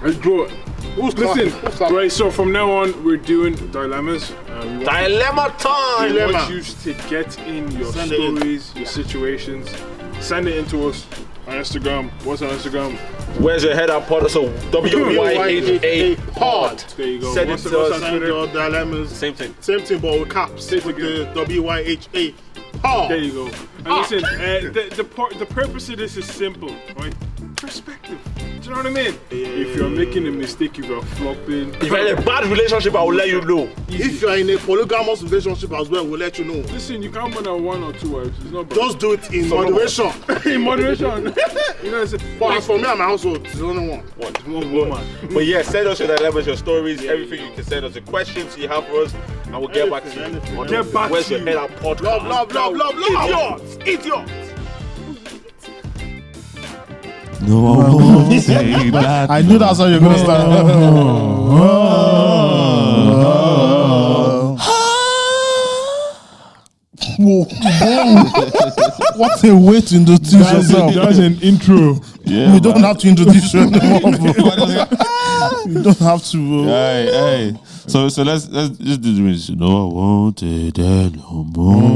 Bro, listen, right, so from now on, we're doing dilemmas. Dilemma time! We want you to get in your stories, your situations. Send it in to us on Instagram. What's on Instagram? Where's your head up pod? So WYHA pod. There you go. Send it to us. Send your dilemmas. Same thing, but with caps. With the WYHA pod. There you go. And listen, the purpose of this is simple, right? Perspective. Do you know what I mean? If you're making a mistake, if you're flopping. If you're in a bad relationship, I will let you know. If you're in a polygamous relationship as well, we'll let you know. Listen, you can't want 1 or 2 wives. It's not bad. Just do it in moderation. In moderation. You know what I'm saying? But as for me and my household, it's only one. One woman. But yeah, send us your dilemmas, your stories, everything you can send us, the questions you have for us, and we'll get back to you. Get back Where's to your head up podcast? Love. Idiots! No, I won't say that. I knew that's how you're gonna start. What a way to introduce yourself. That's an intro. Yeah, you don't have to introduce you anymore, bro. You don't have to, bro. Hey. So let's just do this. No, I won't say that no more.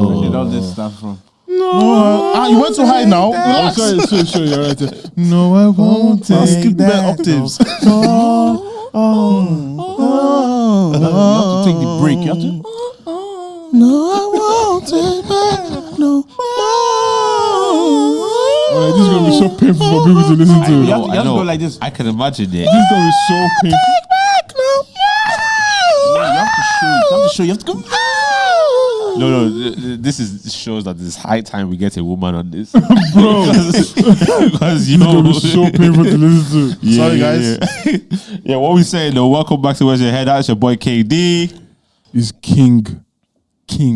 Where did all this stuff from? No, you went too high now. Oh, sorry, you're right. No, I won't skip that octaves. You have to take the break. You have to. No, I won't take back no more. This is gonna be so painful for people to listen to. You have to go like this. I can imagine it. This is gonna be so painful. You have to show. You have to go. No, this shows that it's high time we get a woman on this. Bro. Because you know it's so painful to listen to. Yeah, Sorry, guys. Yeah, what we saying though? Welcome back to Where's Your Head? That's your boy KD. It's King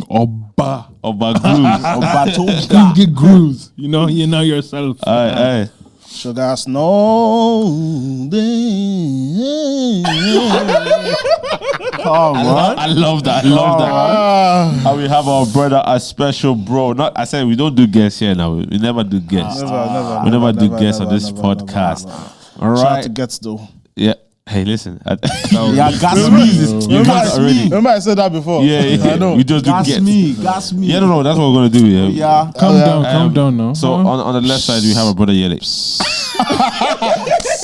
Oba. Oba Grooves. Oba King Grooves. You know yourself. Aye. Sugar snow. I love that. And we have our brother, a special bro. I said we don't do guests here now. We never do guests. We never do guests on this podcast. All right. Shout out to Gets though. Yeah. Hey, listen. gas me. Remember I said that before? Yeah. I know. We just do guests. Gas me. Yeah, no, that's what we're gonna do. Yeah. Calm down now. So on the left side we have our brother Yele.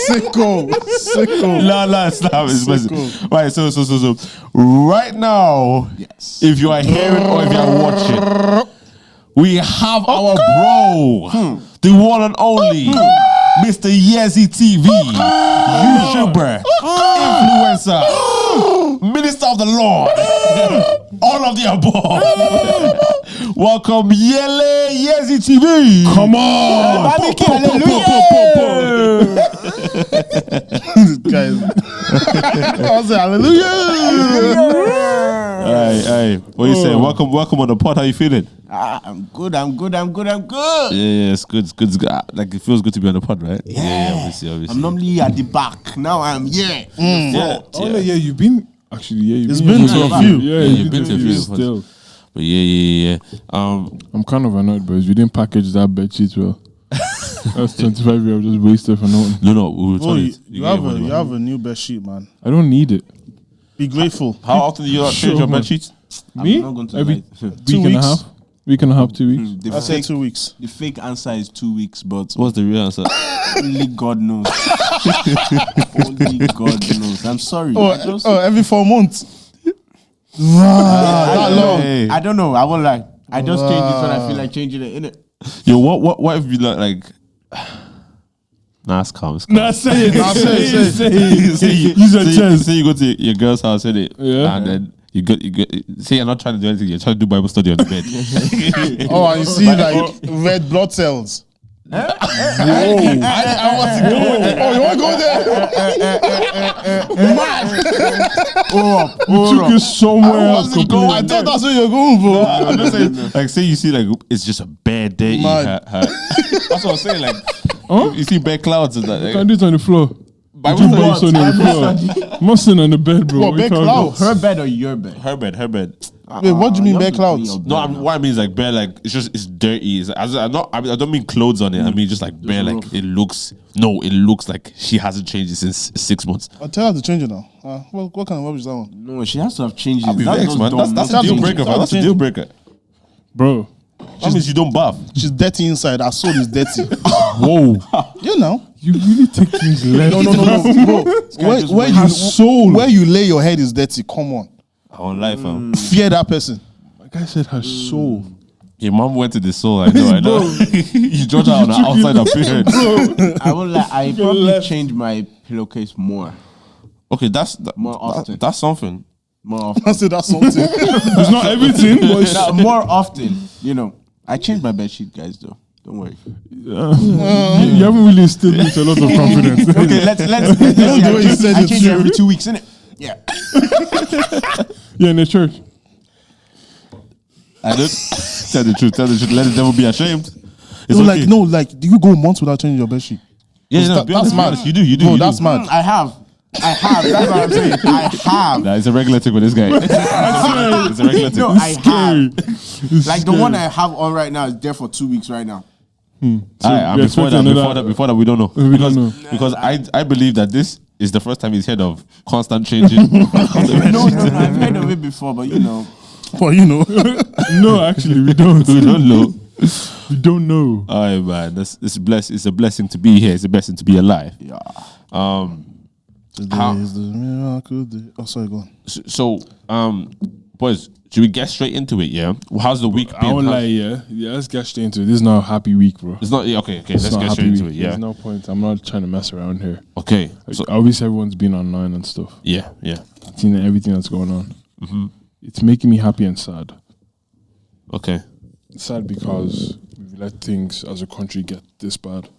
Sicko. No, it's messy. Right, so right now, yes. If you are hearing or if you are watching, we have our bro, the one and only Mr. Yezi TV, YouTuber, influencer, Minister of the Lord, all of the above. Welcome, Yezi TV. Come on. Guys. I say hallelujah. Hey. What you saying? Welcome on the pod. How you feeling? I'm good. Yeah, it's good. Like it feels good to be on the pod, right? Yeah, obviously. I'm normally at the back. Now I'm here. You've been actually. It's been to a few. Yeah, you've been to a few still. But yeah. I'm kind of annoyed, boys. We didn't package that bed sheet well. That's 25 years just wasted for nothing. No, we were told You have a new bed sheet, man. I don't need it. Be grateful. How often do you change your bed sheets? Me? I'm not going to Every lie. week and a half. Week and a half, 2 weeks. The I say 2 weeks. The fake answer is 2 weeks, but What's the real answer? only God knows. Only God knows. I'm sorry. Every 4 months. That long. Hey. I don't know. I won't lie. I just change it when I feel like changing it, innit? Yo, what if you like? Nah, it's calm. Nah, say it. Use your chest. Say you go to your girl's house, innit? Yeah. And then you go. Say you're not trying to do anything. You're trying to do Bible study on the bed. And you see like red blood cells. Whoa! I wasn't going. Oh, you want to go there? Mad. You took it somewhere else. I thought that's where you're going, bro. I'm just saying, like, say you see like it's just a bad day. That's what I'm saying. Like, you see bad clouds and that. You can't do it on the floor. Bible study on the floor. Must sit on the bed, bro. What, bed clouds? Her bed or your bed? Her bed. Wait, what do you mean have bare to clouds? clean your No, bed now. what I mean is like bare, like it's dirty. I don't mean clothes on it. I mean just like bare, like rough. it looks. No, it looks like she hasn't changed it since 6 months. I'll tell her to change it now. What kind of rubbish is that one? No, she has to have changed I'll it. be That's vexed, just man. dumb. That's a That's deal change. breaker, man. That's That's a change. deal breaker. Bro. That means you don't bath. She's dirty inside. Her soul is dirty. Whoa. You know. You really take things left. No, bro. Where you lay your head is dirty. Come on. Our life, Fear that person. Like I said, her soul. Your mom went to the soul. I know. You judge her on the outside appearance. I won't lie. I probably change my pillowcase more. Okay, that's More often. That's something. More often. I said that's something. It's not everything, but it's More often. You know, I change my bed sheet, guys. Though, don't worry. you haven't really instilled me to a lot of confidence. Okay, let's the way you said I it change too. every 2 weeks, innit? Yeah. Yeah, in the church. I don't tell the truth. Tell the truth. Let the devil be ashamed. It's okay. Do you go months without changing your bed sheet? Yeah, no, That- be that's honest, be mad. honest. You do. Bro, you that's do. mad. I have. That's what I'm saying. I have. Nah, it's a regular thing with this guy. It's a regular thing. No, I have. Like the one I have on right now is there for 2 weeks right now. And you're before expecting that, we don't know. We don't know. Because I believe that this is the first time he's heard of constant changing. No, I've heard of it before, but you know. Well, you know. No, actually, we don't. We don't know. We don't know. All right, man. It's a blessing to be here. It's a blessing to be alive. Yeah. Today How- is the miracle day. Oh, sorry, go on. So, boys, should we get straight into it? Yeah. How's the week I been? won't lie, yeah. Let's get straight into it. This is not a happy week, bro. It's not okay. It's Let's not a get happy straight into week. it. Yeah. There's no point. I'm not trying to mess around here. Okay. So, Obviously, everyone's been online and stuff. yeah. Seeing everything that's going on. It's making me happy and sad. Okay. Sad because we've let things as a country get this bad.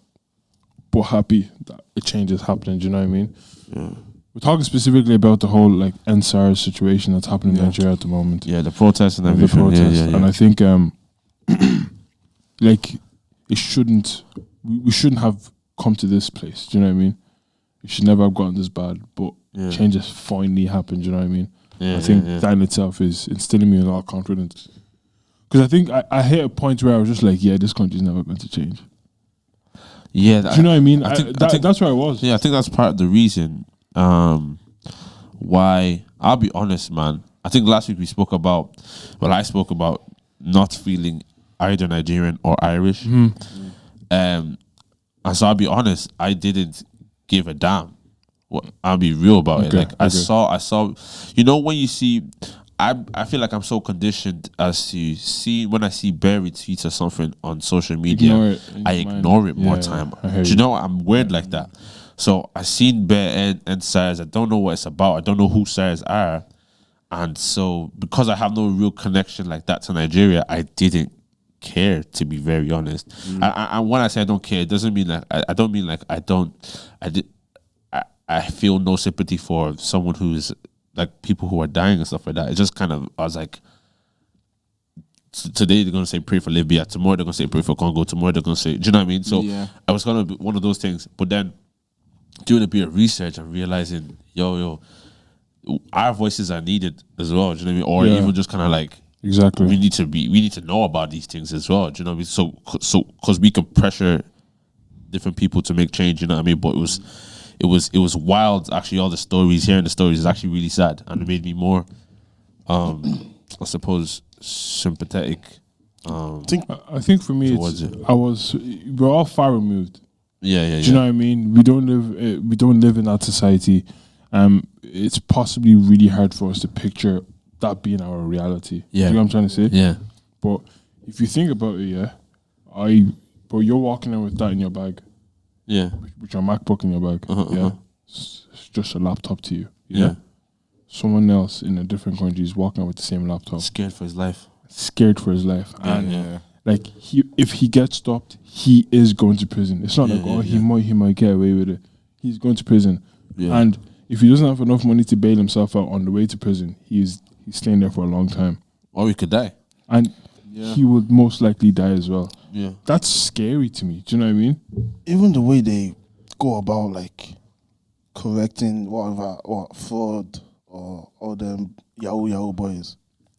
But happy that a change is happening. Do you know what I mean? Yeah. We're talking specifically about the whole like NSAR situation that's happening in Nigeria at the moment. Yeah. The protests and The everything. protest. Yeah. And I think like it shouldn't we shouldn't have come to this place. Do you know what I mean? It should never have gotten this bad. But change has finally happened, do you know what I mean? Yeah, I think yeah. that in itself is instilling me a lot of confidence. Because I think I hit a point where I was just like, yeah, this country's never going to change. Yeah. Do you know what I mean? I think that's where I was. Yeah, I think that's part of the reason why. I'll be honest, man. I think last week I spoke about not feeling either Nigerian or Irish. And so I'll be honest, I didn't give a damn. Well, I'll be real about it. Like I saw. You know, when you see, I feel like I'm so conditioned as to see when I see buried tweets or something on social media, Ignore it. I ignore it more time. I hear Do you know I'm weird like that? So I seen bare and SARS. I don't know what it's about. I don't know who SARS are, and so because I have no real connection like that to Nigeria, I didn't care, to be very honest. And when I say I don't care, it doesn't mean like I don't mean like I feel no sympathy for someone who's like people who are dying and stuff like that. It's just kind of, I was like, today they're gonna say pray for Libya, tomorrow they're gonna say pray for Congo, tomorrow they're gonna say, do you know what I mean? So I was gonna be one of those things, but then doing a bit of research and realizing, our voices are needed as well. Do you know what I mean? Or even just kind of like, Exactly. we need to know about these things as well. Do you know what I mean? So because we can pressure different people to make change. You know what I mean? But it was wild. Actually, all the stories, hearing the stories is actually really sad, and it made me more, I suppose, sympathetic. I think for me, towards it. we're all far removed. Yeah. Do you know what I mean? We don't live in that society. It's possibly really hard for us to picture that being our reality. Yeah. Do you know what I'm trying to say? Yeah. But if you think about it, you're walking in with that in your bag, Yeah. with your MacBook in your bag. Yeah. It's just a laptop to you. Yeah. Someone else in a different country is walking out with the same laptop, Scared for his life. scared for his life. And Yeah. like if he gets stopped, he is going to prison. It's not like he might get away with it. He's going to prison. Yeah. And if he doesn't have enough money to bail himself out on the way to prison, he's staying there for a long time. Or he could die. And he would most likely die as well. Yeah. That's scary to me. Do you know what I mean? Even the way they go about like correcting whatever or fraud or them Yahoo boys.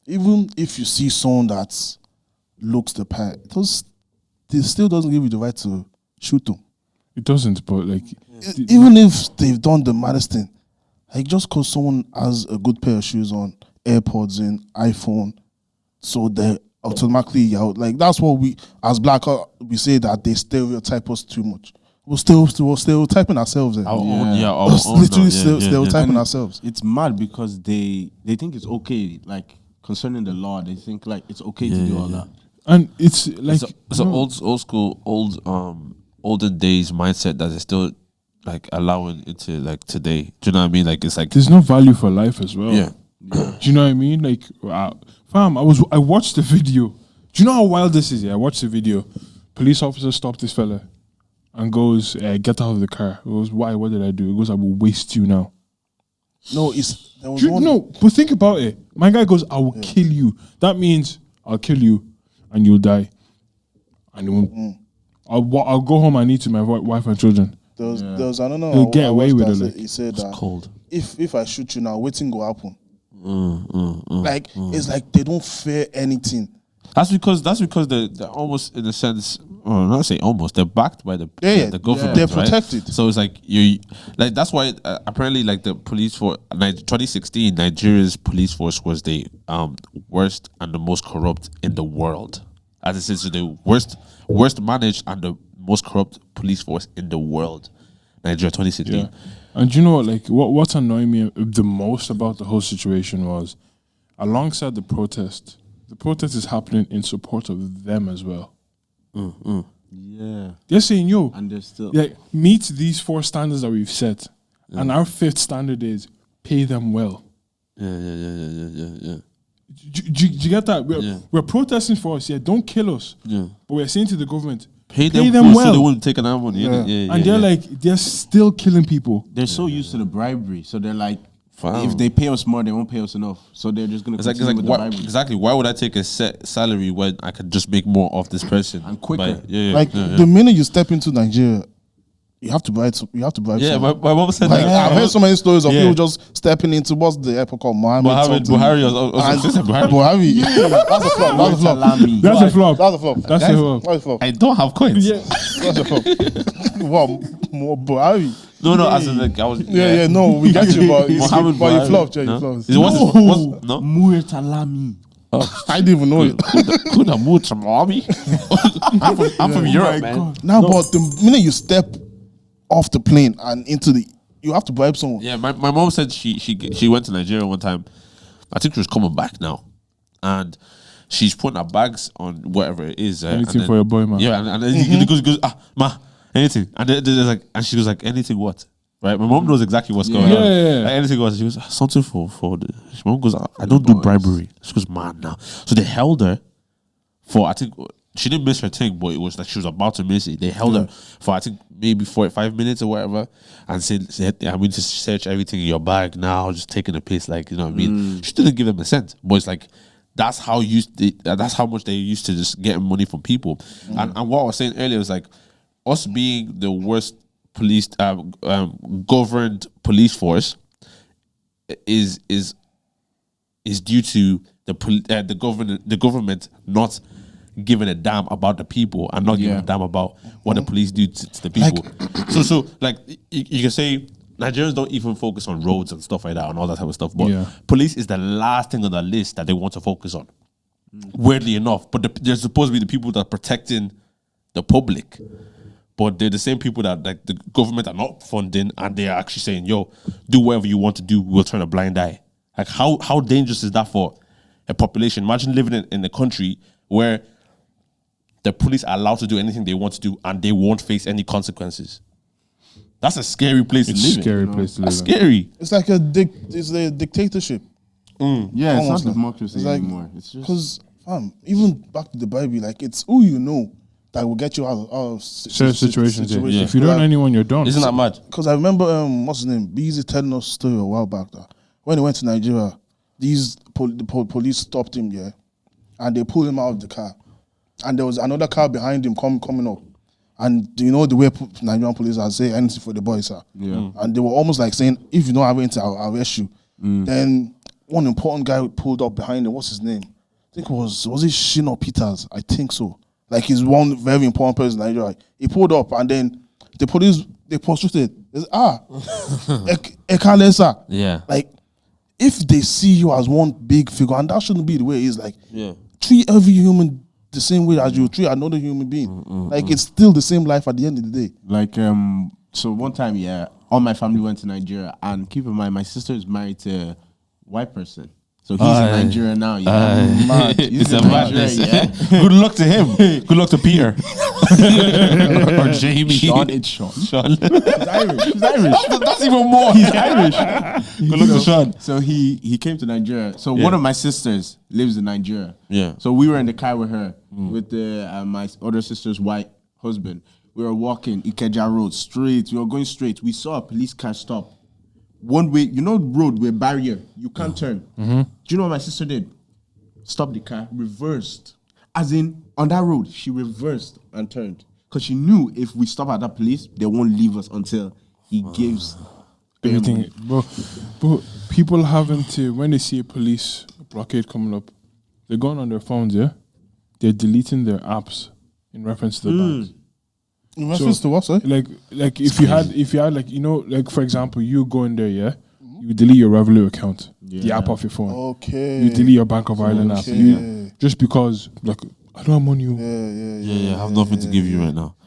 even if you see someone that looks the part, it still doesn't give you the right to shoot them. It doesn't, but like, Even if they've done the maddest thing, like just because someone has a good pair of shoes on, AirPods in, iPhone, so they automatically out. Like that's what we, as black, we say that they stereotype us too much. We're stereotyping ourselves. Our Literally stereotyping ourselves. It's mad because they think it's okay. Like concerning the law, they think like it's okay to do all that. And it's like it's an old school, olden days mindset that is still like allowing into like today. Do you know what I mean? Like it's like there's no value for life as well. Yeah. Do you know what I mean? Like, fam, I watched the video. Do you know how wild this is? Yeah, I watched the video. Police officer stopped this fella and goes, "Get out of the car." He goes, "Why? What did I do?" He goes, "I will waste you now." No, but think about it. My guy goes, "I will kill you." That means I'll kill you and you'll die. And I'll go home and eat with my wife and children. There was I don't know. He'll get away with it. He said that cold. If I shoot you now, waiting will happen. Like it's like they don't fear anything. That's because they're almost in a sense, or not say almost, they're backed by the government. They're right? protected. So it's like you like that's why apparently like the police for 2016 Nigeria's police force was the worst and the most corrupt in the world. As it says, the worst managed and the most corrupt police force in the world. Nigeria 2016. Yeah. And you know what? Like what's annoying me the most about the whole situation was, alongside the protest is happening in support of them as well. Yeah. They're saying, "Yo, And they're still meet these 4 standards that we've set, and our 5th standard is pay them well." Yeah. Do you get that? We're protesting for us. Yeah, don't kill us. Yeah. But we're saying to the government, Pay them them well. so they wouldn't take an ammo. and they're still killing people. they're so used to the bribery, so they're like, Fam. if they pay us more, they won't pay us enough. So they're just gonna continue with the bribery. Exactly. Why would I take a set salary when I could just make more off this person And quicker. The minute you step into Nigeria, you have to bribe. You have to bribe. Yeah, someone. my mom said Like, that. I've heard so many stories of Yeah. people just stepping into what's the airport called Mohammed Buhari Buhari. Yeah, that's a flop. That's a flop. Salami. That's a flop. That's a flop. That's a flop. That's a flop. I don't have coins. Yeah. That's a flop. What more Buhari? No, as in like I was. Yeah. No, we got you, but Mohammed but you Buhari. flopped. Yeah, No? you flopped. Is it what's no? Muir Salami. I didn't even know it. Could have moved from army. I'm from Europe, man. Now, but the minute you step off the plane and into you have to bribe someone. Yeah, my mom said she went to Nigeria one time. I think she was coming back now, and she's putting her bags on whatever it is. Anything for your boy, man. Yeah, and then he goes, ma, anything, and there's like, and she goes like, anything what? Right, my mom knows exactly what's going on. Yeah. Like, anything what? She goes, something for the. My mom goes, I don't do bribery. She goes, man, now. So they held her for, I think she didn't miss her thing, but it was like she was about to miss it. They held her for I think maybe 45 minutes or whatever, and said, "I'm going to search everything in your bag now, just taking a piss." Like, you know what I mean? She didn't give them a cent, but it's like that's how much they used to just getting money from people. And what I was saying earlier was like us being the worst police governed police force is due to the government not giving a damn about the people and not giving a damn about what the police do to the people. So like you can say Nigerians don't even focus on roads and stuff like that and all that type of stuff, but police is the last thing on the list that they want to focus on. Weirdly enough, but they're supposed to be the people that are protecting the public, but they're the same people that like the government are not funding, and they are actually saying, "Yo, do whatever you want to do. We'll turn a blind eye." Like how dangerous is that for a population? Imagine living in a country where the police are allowed to do anything they want to do and they won't face any consequences. That's a scary place to live in. Scary place to live That's in. scary. It's like a dictatorship. Yeah, it's not Almost like- democracy it's like- anymore. It's just Because, even back to the Bible, like it's who you know that will get you out of Certain situations. situations. If you don't know anyone, you're done. Isn't that mad? Because I remember, what's his name? Beezy telling us a story a while back that when he went to Nigeria, the police stopped him, and they pulled him out of the car. And there was another car behind him coming up. And you know the way Nigerian police are saying anything for the boys, sir. Yeah. And they were almost like saying, if you don't have anything, I'll arrest you. Then one important guy pulled up behind him. What's his name? I think it was it Shino Peters? I think so. Like he's one very important person in Nigeria. He pulled up and then the police they prostrated. Ekalesa. Yeah. Like if they see you as one big figure, and that shouldn't be the way it is. Like treat every human the same way as you treat another human being. Like it's still the same life at the end of the day. Like so one time, all my family went to Nigeria, and keep in mind, my sister is married to a white person. So he's in Nigeria now, Mad. He's in Nigeria, Good luck to him. Good luck to Peter. Or Jamie. Sean, it's Sean. He's Irish. That's even more. He's Irish. Good luck to Sean. So he came to Nigeria. So one of my sisters lives in Nigeria. Yeah. So we were in the car with her, with the my other sister's white husband. We were walking Ikeja Road straight. We were going straight. We saw a police car stop. One way, road with barrier. You can't turn. Do you know what my sister did? Stopped the car, reversed. As in, on that road, she reversed and turned. Because she knew if we stop at that police, they won't leave us until he gives Everything, bro. People having to, when they see a police blockade coming up, they're going on their phones, yeah? They're deleting their apps in reference to the banks. In reference to what, sorry? Like if you had like like for example, you go in there, yeah, you delete your Revolut account, the app off your phone. Okay. You delete your Bank of Ireland app. Just because like I don't have money. I have nothing to give you right now.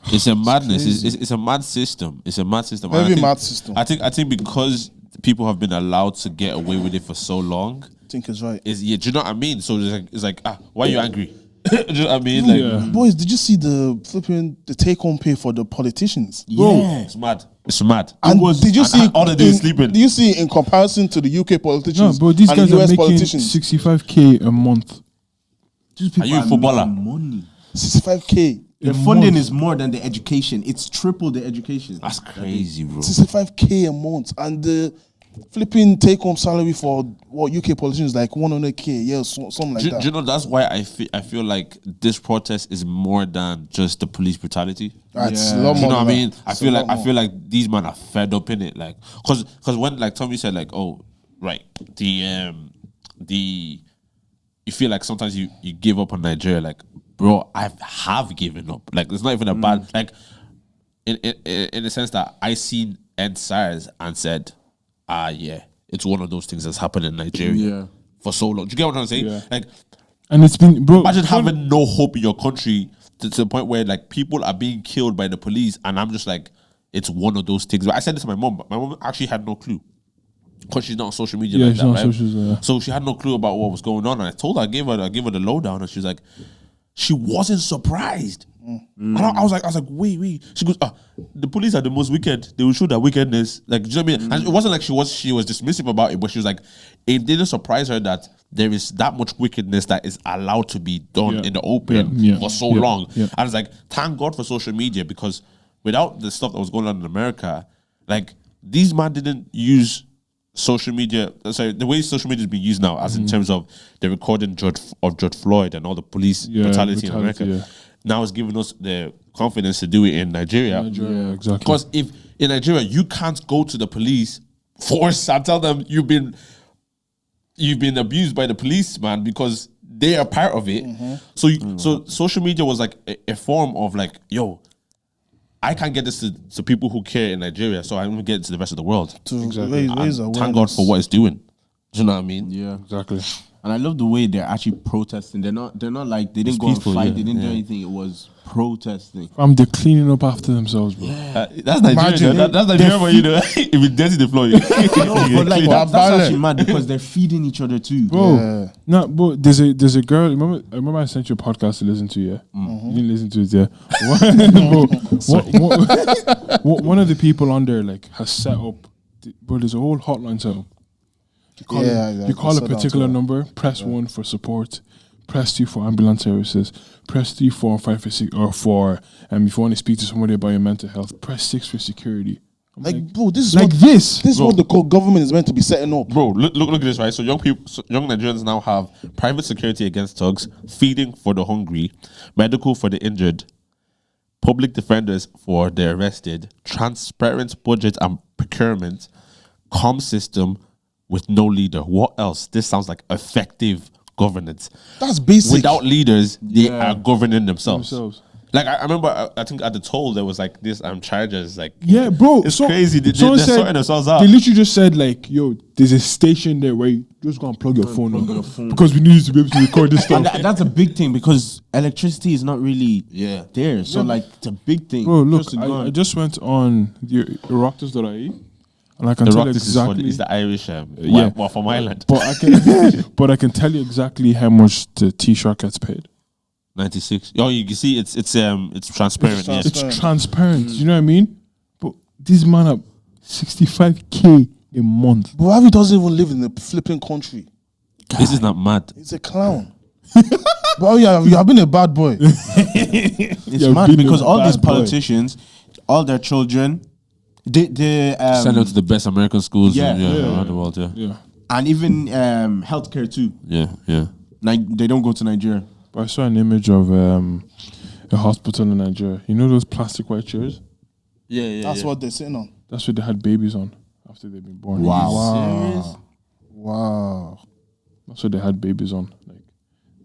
It's a madness. It's a mad system. It's a mad system. Very mad system. I think because people have been allowed to get away with it for so long. I think it's right. Do you know what I mean? So it's like why are you angry? Do you know what I mean? Like, boys, did you see the take-home pay for the politicians? yeah, it's mad. It's mad. And did you see all they do is sleeping? Do you see in comparison to the UK No, politicians but these and guys the are US making politicians? 65K a month. These Are you a footballer? Money. 65K. The funding is more than the education. It's triple the education. That's crazy, bro. 65K a month, and the flipping take-home salary for UK politicians like 100K, something like that. Do you know that's why I feel like this protest is more than just the police brutality. That's a lot Do more. you know what I than mean? that. I It's feel a like lot more. these men are fed up in it, like because when like Tommy said like the you feel like sometimes you give up on Nigeria, like bro I have given up, like it's not even a bad like in the sense that I seen Ed SARS and said yeah, it's one of those things that's happened in Nigeria for so long. Do you get what I'm saying? Yeah. Like, And it's been, bro. imagine having no hope in your country to the point where like people are being killed by the police, and I'm just like, it's one of those things. But I said this to my mom, but my mom actually had no clue because she's not on social media like she's that, not right? on socials, yeah. So she had no clue about what was going on, and I told her, I gave her the lowdown, and she's like, she wasn't surprised. And I was like, wait. She goes, the police are the most wicked. They will show their wickedness. Like, do you know what I mean? And it wasn't like she was dismissive about it, but she was like, it didn't surprise her that there is that much wickedness that is allowed to be done in the open for so long. Yeah. And I was like, thank God for social media, because without the stuff that was going on in America, like these men didn't use social media. Sorry, the way social media is being used now, as in terms of the recording of George Floyd and all the police brutality in America. Now it's giving us the confidence to do it in Nigeria. Exactly. Because if in Nigeria you can't go to the police force and tell them you've been abused by the police, man, because they are part of it. So social media was like a form of like, yo, I can't get this to people who care in Nigeria, so I'm gonna get it to the rest of the world. Raise Thank God for what it's doing. Do you know what I mean? Yeah. Exactly. And I love the way they're actually protesting. They're not like they didn't go peaceful, and fight. yeah. They didn't do anything. It was protesting. They're cleaning up after themselves, bro. That's Nigeria. That's Nigeria for you, know. If you dirty the floor, you But like clean. that's actually mad because they're feeding each other too. Bro, no, but there's a girl. Remember I sent you a podcast to listen to. Yeah, you didn't listen to it. Yeah, one of the people on there like has set up. Bro, there's a whole hotline set up. You call a particular number. Press 1 for support. Press 2 for ambulance services. Press 3, 4, and 5 for if you want to speak to somebody about your mental health. Press 6 for security. Like, bro, this is Like what this. This is what the government is meant to be setting up. Bro, look at this, right? So young Nigerians now have private security against thugs, feeding for the hungry, medical for the injured, public defenders for the arrested, transparent budget and procurement, comm system, with no leader. What else? This sounds like effective governance. That's basic. Without leaders, they are governing themselves. Themselves. Like I remember, I think at the toll there was like this chargers. Like Yeah, bro. it's crazy. They're someone sorting themselves out. They literally just said like, "Yo, there's a station there where you just go and plug your phone on because we need you to be able to record this stuff." And that's a big thing because electricity is not really there. So like it's a big thing. Bro, look, Just to go I on. just went on the Iraqtus.ie and I can the tell rock you exactly. is the Irish. Yeah. well, from Ireland. But I can, but I can tell you exactly how much the T-shirt gets paid. 96. Oh, you can see it's transparent. Yeah. It's transparent. You know what I mean? But this man up 65K a month. But Ravi doesn't even live in the flipping country. This is not mad. He's a clown. Bro, you have been a bad boy. It's You're mad being because a all bad these boy. politicians, all their children, they Send them to the best American schools yeah. around the world. Yeah. Yeah. and even healthcare too. Yeah. They don't go to Nigeria. But I saw an image of a hospital in Nigeria. You know those plastic white chairs? Yeah. That's what they're sitting on. That's what they had babies on after they've been born. Wow. That's what they had babies on. Like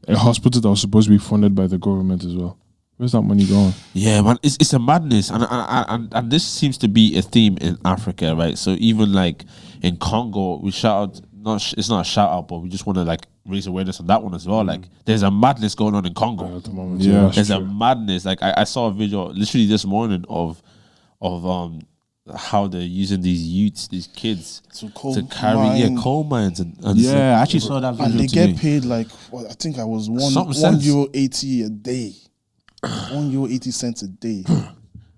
a hospital that was supposed to be funded by the government as well. Where's that money going? Yeah, man, it's a madness, and this seems to be a theme in Africa, right? So even like in Congo, we shout out. It's not a shout out, but we just want to like raise awareness on that one as well. Like, there's a madness going on in Congo. At the moment, Yeah. that's There's a true. madness. Like I saw a video literally this morning of how they're using these youths, these kids, to carry coal mines and Yeah, I actually saw that video And they today. get paid like, well, I think I was Something one cents. €1.80 a day. €1.80 a day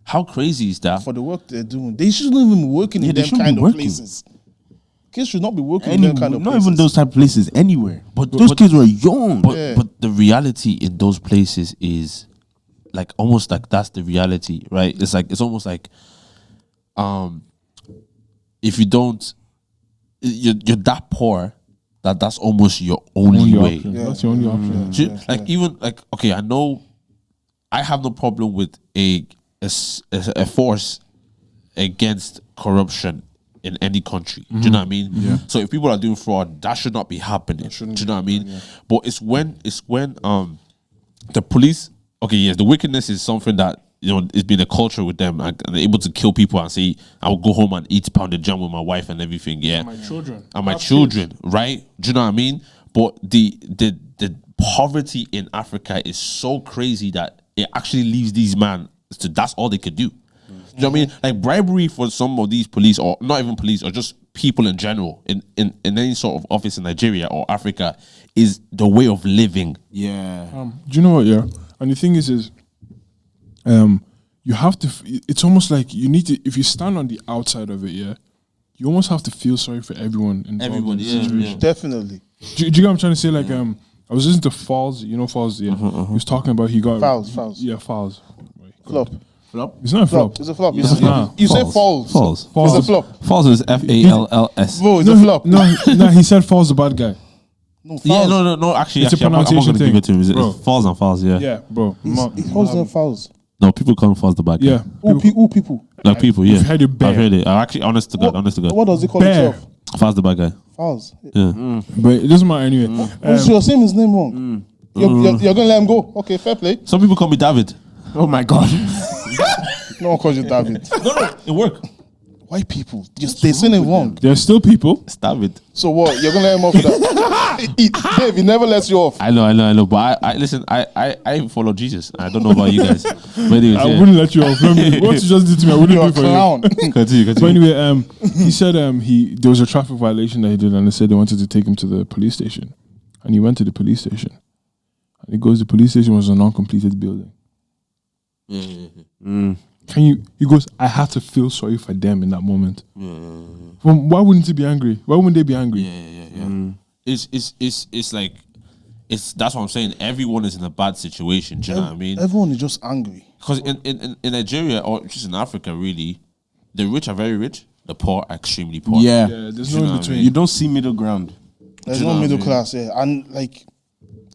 how crazy is that? for the work they're doing. They shouldn't even be working in they them shouldn't kind be of working. places. Kids should not be working in them kind of Not places. even those type of places anywhere. But- Those but- kids were young. But the reality in those places is like almost like that's the reality, right? It's almost like if you don't you're that poor that's almost your only way. option. That's the only option. Do you- even like okay, I know I have no problem with a force against corruption in any country. Do you know what I mean? Yeah. So if people are doing fraud, that should not be happening. Do you know what I mean? But it's when the police, okay, yes, the wickedness is something that it's been a culture with them and they're able to kill people and say, I will go home and eat pounded jam with my wife and everything. Yeah. My children. And my children, right? Do you know what I mean? But the poverty in Africa is so crazy that it actually leaves these men to that's all they could do. Do you know what I mean? Like bribery for some of these police, or not even police, or just people in general, in any sort of office in Nigeria or Africa, is the way of living. yeah. Do you know what? Yeah, and the thing is, you have to. It's almost like you need to. If you stand on the outside of it, yeah, you almost have to feel sorry for everyone involved. Everyone, in the yeah, situation. yeah. Definitely. Do you get what I'm trying to say? Like, I was listening to Falls. You know Falls? Yeah, he was talking about he got Fouls. Yeah, Falls. Flop. It's not a flop. It's a flop. It's not. You say falls. Falls. It's a flop. Falls is FALLS. Bro, it's a flop. No, he said Falls the bad guy. No, Yeah, fouls. no. Actually, It's a I'm not pronunciation going to give it to him. It's Bro. falls and falls. Yeah. Yeah, bro. He calls them fouls. No, people call him falls the bad guy. Yeah. Who people? Like people. Yeah. You've heard it bare. I've heard it. I'm actually honest to God. Honest to God. What does he call Bear. himself? Falls the bad guy. Fouls. Yeah. But it doesn't matter anyway. So you're saying his name wrong. You're gonna let him go. Okay, fair play. Some people call me David. Oh my god. No one calls you David. No, it worked. White people, they're saying it wrong. There's still people. It's David. So what? You're gonna let him off with that? Dave, he never lets you off. I know. But I listen. I follow Jesus. I don't know about you guys. But anyways, I yeah. wouldn't let you off. What you just did to me, I wouldn't You're do a for you. clown. Continue. But anyway, he said there was a traffic violation that he did, and they said they wanted to take him to the police station, and he went to the police station, and he goes, the police station was a non-completed building. He goes, I had to feel sorry for them in that moment. Why wouldn't he be angry? Why wouldn't they be angry? Yeah. It's like that's what I'm saying. Everyone is in a bad situation. Do you know what I mean? Everyone is just angry. Because in Nigeria or just in Africa, really, the rich are very rich, the poor are extremely poor. Yeah. Yeah, there's You no know in what I between. You don't see middle ground. There's Do you no know what I middle mean? class, yeah. And like,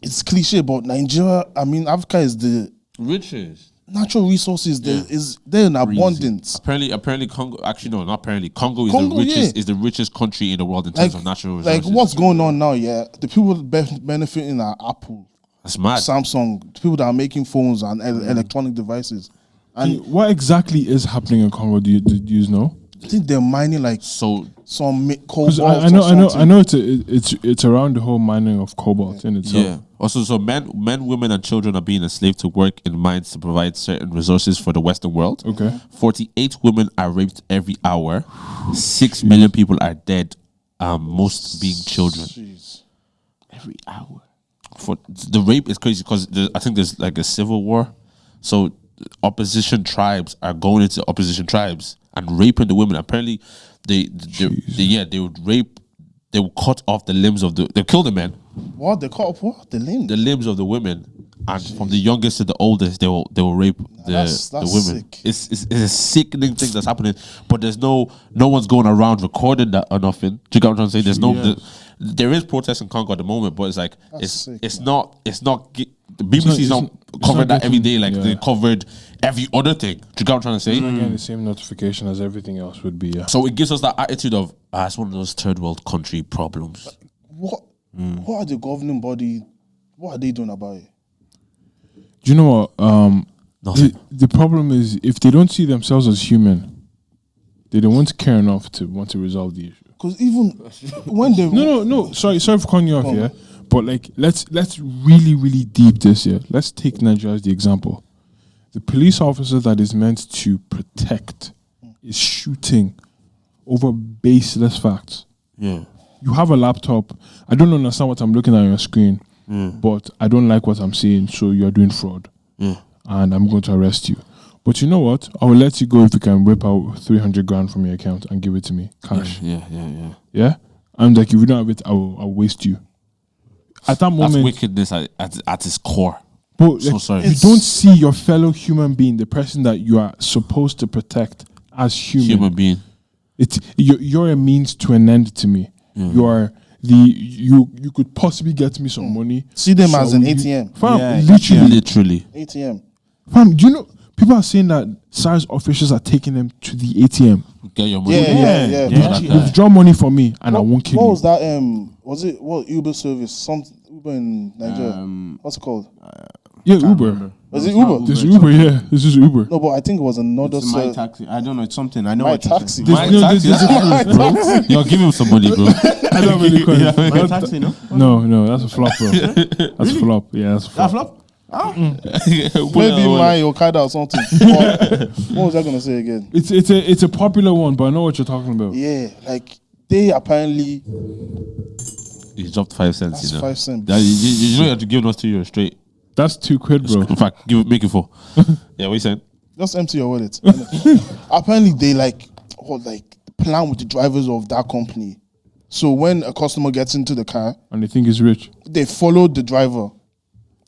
it's cliche, but Nigeria, I mean, Africa is the Richest. natural resources they're in abundance. Apparently, Congo. Actually, no, not apparently. Congo is Congo, the richest. yeah. Is the richest country in the world in terms of natural Like resources. what's going on now? Yeah, the people benefiting are Apple, That's mad. Samsung, the people that are making phones and electronic devices. And What exactly is happening in Congo? Do you know? I think they're mining like So some 'Cause cobalt. I know it's around the whole mining of cobalt in itself. yeah. Also, so men, women, and children are being enslaved to work in mines to provide certain resources for the Western world. Okay. 48 women are raped every hour. 6 million people are dead. Most being children. Every hour. For the rape is crazy because I think there's like a civil war, so opposition tribes are going into opposition tribes and raping the women. Apparently, they would rape, they would cut off the limbs of they kill the men, What they call what the limb? the limbs of the women, and from the youngest to the oldest, they will rape the That's women. sick. It's a sickening thing that's happening, but there's no one's going around recording that or nothing. Do you get what I'm trying to say? There's there is protest in Congo at the moment, but it's like sick, it's not the BBC's not covering that every day like they covered every other thing. Do you get what I'm trying to say? Again, the same notification as everything else would be. Yeah. So it gives us that attitude of it's one of those third world country problems. What are the governing body? What are they doing about it? Do you know what? Nothing. The problem is if they don't see themselves as human, they don't want to care enough to want to resolve the issue. Because even when they No. Sorry for calling you off, yeah. But like, let's really deep this here. Let's take Nigeria as the example. The police officer that is meant to protect is shooting over baseless facts. Yeah. You have a laptop. I don't understand what I'm looking at on your screen, but I don't like what I'm seeing, so you're doing fraud. Yeah. And I'm going to arrest you. But you know what? I will let you go if you can whip out 300 grand from your account and give it to me, cash. Yeah. Yeah? I'm like, if you don't have it, I'll waste you. At that That's moment, wickedness at its core. but so like, sorry. you don't see your fellow human being, the person that you are supposed to protect as Human being. You're a means to an end to me. You are you could possibly get me some money. see them So as an you- ATM. Fam, Literally. ATM. Fam, do you know people are saying that SARS officials are taking them to the ATM. Get your money. Yeah. Withdraw money from me and I won't kill What you. was that? Was it what Uber service? Some Uber in Nigeria. What's it called? Yeah, Uber. Was it Uber? This is Uber, yeah. This is Uber. No, but I think it was another. It's my taxi. I don't know. It's something. I know. My what you're taxi. saying. There's- no, there's a difference, bro. Yo, give him some money, bro. I don't really call it. My taxi, no? No, that's a flop, bro. That's a flop. Yeah, that's a That flop. flop? Maybe my Okada or something. What was I gonna say again? It's a popular one, but I know what you're talking about. Yeah, like they apparently He dropped 5 cents. that's You know. 5 cents. You know you have to give us to you straight. That's £2, bro. In fact, make it 4. Yeah, what you saying? Just empty your wallet. Apparently, they plan with the drivers of that company. So when a customer gets into the car, And they think he's rich. they follow the driver,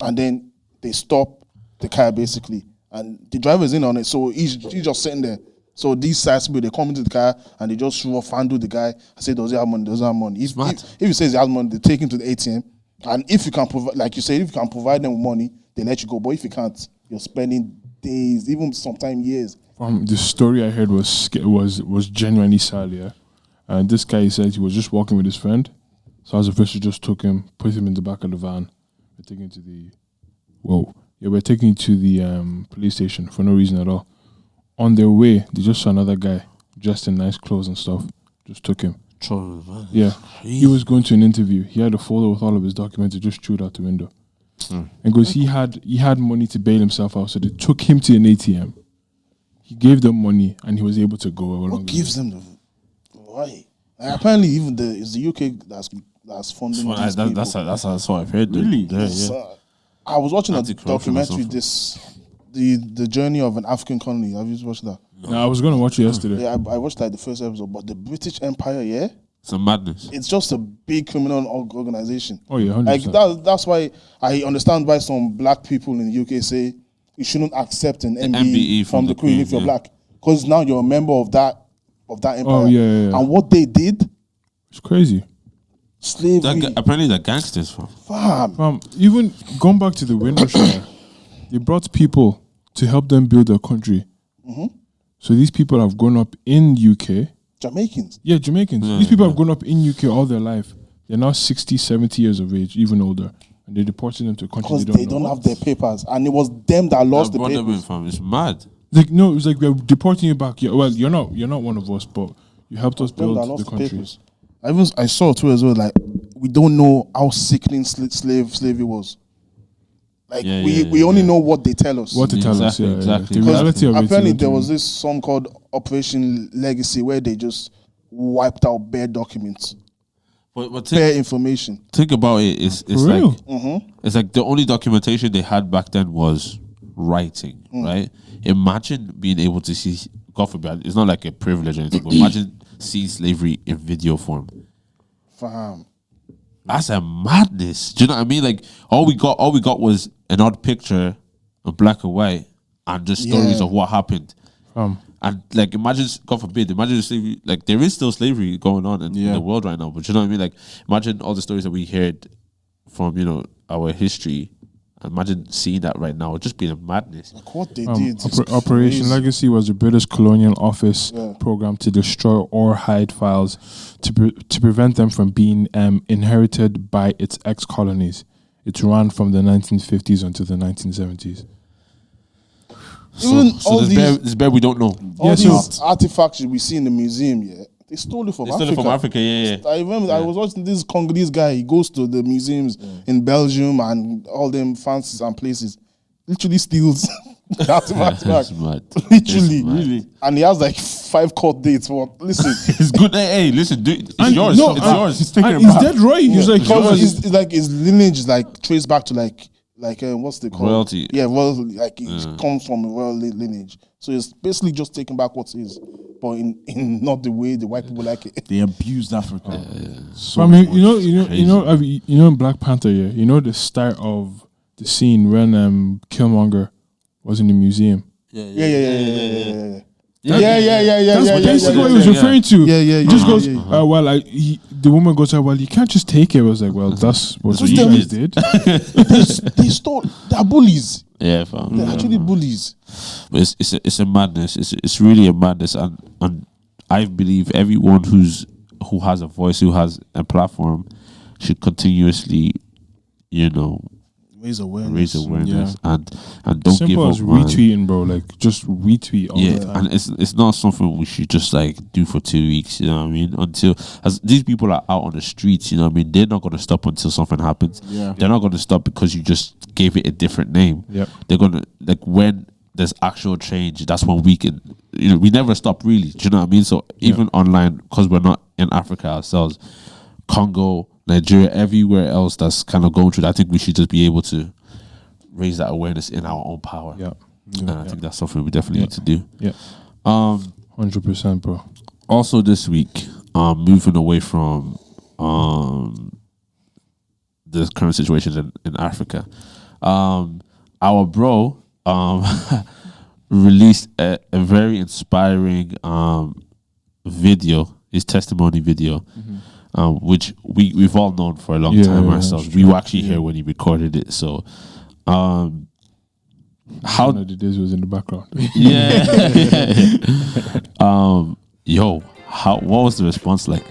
and then they stop the car basically, and the driver's in on it. So he's just sitting there. So these sides people, they come into the car and they just rough handle the guy and say, "Does he have money? Does he have money?" If he says he has money, they take him to the ATM, and if you can provide, like you said, if you can provide them with money, they let you go. But if you can't, you're spending days, even sometimes years. The story I heard was genuinely sad, yeah. And this guy, he said he was just walking with his friend. So as official just took him, put him in the back of the van. We're taking him to the police station for no reason at all. On their way, they just saw another guy dressed in nice clothes and stuff. Just took him. Yeah. He was going to an interview. He had a folder with all of his documents. He just threw it out the window. And because he had money to bail himself out, so they took him to an ATM. He gave them money and he was able to go along. What gives them the why? Like, apparently, even it's the UK that's funding these people. That's what I've heard. Really? Yeah. So, I was watching a Anti-corruption or documentary. something. The journey of an African colony. Have you watched that? I was going to watch it yesterday. Yeah, I watched like the first episode. But the British Empire, yeah, It's a madness. it's just a big criminal organization. Oh, yeah, 100%. Like that's why I understand why some black people in the UK say you shouldn't accept an MBE from the Queen if you're black, because now you're a member of that empire. Oh, yeah. And what they did, It's crazy. slavery, Apparently, they're gangsters, fam. fam. Even going back to the Windrush, they brought people to help them build their country. So these people have grown up in UK. Jamaicans. Yeah, Jamaicans. These people have grown up in UK all their life. They're now 60, 70 years of age, even older. And they're deporting them to a country Because they don't know. have their papers. And it was them that lost the Brought them in, papers. fam. It's mad. Like, no, it's like we're deporting you back. Yeah, well, you're not one of us, but you helped us Them build that the lost the country. papers. I saw too as well, like, we don't know how sickening slavery was. Like, Yeah, we only know what they tell us. What to tell us, Exactly, yeah, exactly. The reality of it. Apparently, you there know, was this song called Operation Legacy where they just wiped out bare documents, But bare information. think about it. It's For real? like it's like the only documentation they had back then was writing, right? Imagine being able to see. God forbid, it's not like a privilege or anything. But imagine seeing slavery in video form. Fam. That's a madness. Do you know what I mean? Like all we got was an odd picture of black and white and just stories Yeah. of what happened. And like imagine, God forbid, imagine slavery. Like there is still slavery going on in the world right now. But you know what I mean? Like imagine all the stories that we heard from our history. Imagine seeing that right now. It'd just be a madness. Like what they did. is Operation crazy. Legacy was a British colonial office program to destroy or hide files to prevent them from being inherited by its ex-colonies. It ran from the 1950s until the 1970s. Even all There's bare we don't know. all so- these artifacts we see in the museum, they stole it from They Africa. stole it from Africa, yeah. I remember I was watching this Congolese guy. He goes to the museums in Belgium and all them fancies and places. Literally steals artifacts back. That's mad. Literally, That's mad. and he has like 5 court dates. But listen, It's good. Hey, listen, it's And yours. no, it's and- yours. He's dead right. He's like, because it's like his lineage is like traced back to like what's the called? Royalty. Yeah, royal. Like it comes from a royal lineage. So it's basically just taking back what is, but in not the way the white people like it. They abused Africa. I mean, in Black Panther, you know the start of the scene when Killmonger was in the museum. Yeah. That's basically what he was referring to. He just goes, the woman goes, well, you can't just take it. I was like, well, that's what you guys did. They stole. They're bullies. Yeah, fam. They're actually bullies. But it's a madness. It's really a madness, and I believe everyone who has a voice, who has a platform, should continuously, Raise awareness. and don't give Simple up. as Man. retweeting, bro. Like just retweet all the time. And it's not something we should just like do for 2 weeks. You know what I mean? Until as these people are out on the streets, you know what I mean. They're not going to stop until something happens. Yeah. They're not going to stop because you just gave it a different name. Yep. They're gonna like when there's actual change. That's when we can. We never stop really. Do you know what I mean? So even online, because we're not in Africa ourselves, Congo, Nigeria, everywhere else that's kind of going through that, I think we should just be able to raise that awareness in our own power. Yeah. And I think that's something we definitely need to do. Yeah. 100%, bro. Also this week, moving away from the current situation in Africa, our bro released a very inspiring video, his testimony video, which we've all known for a long time ourselves. We were actually here when he recorded it, so how One of the days was in the background. what was the response like?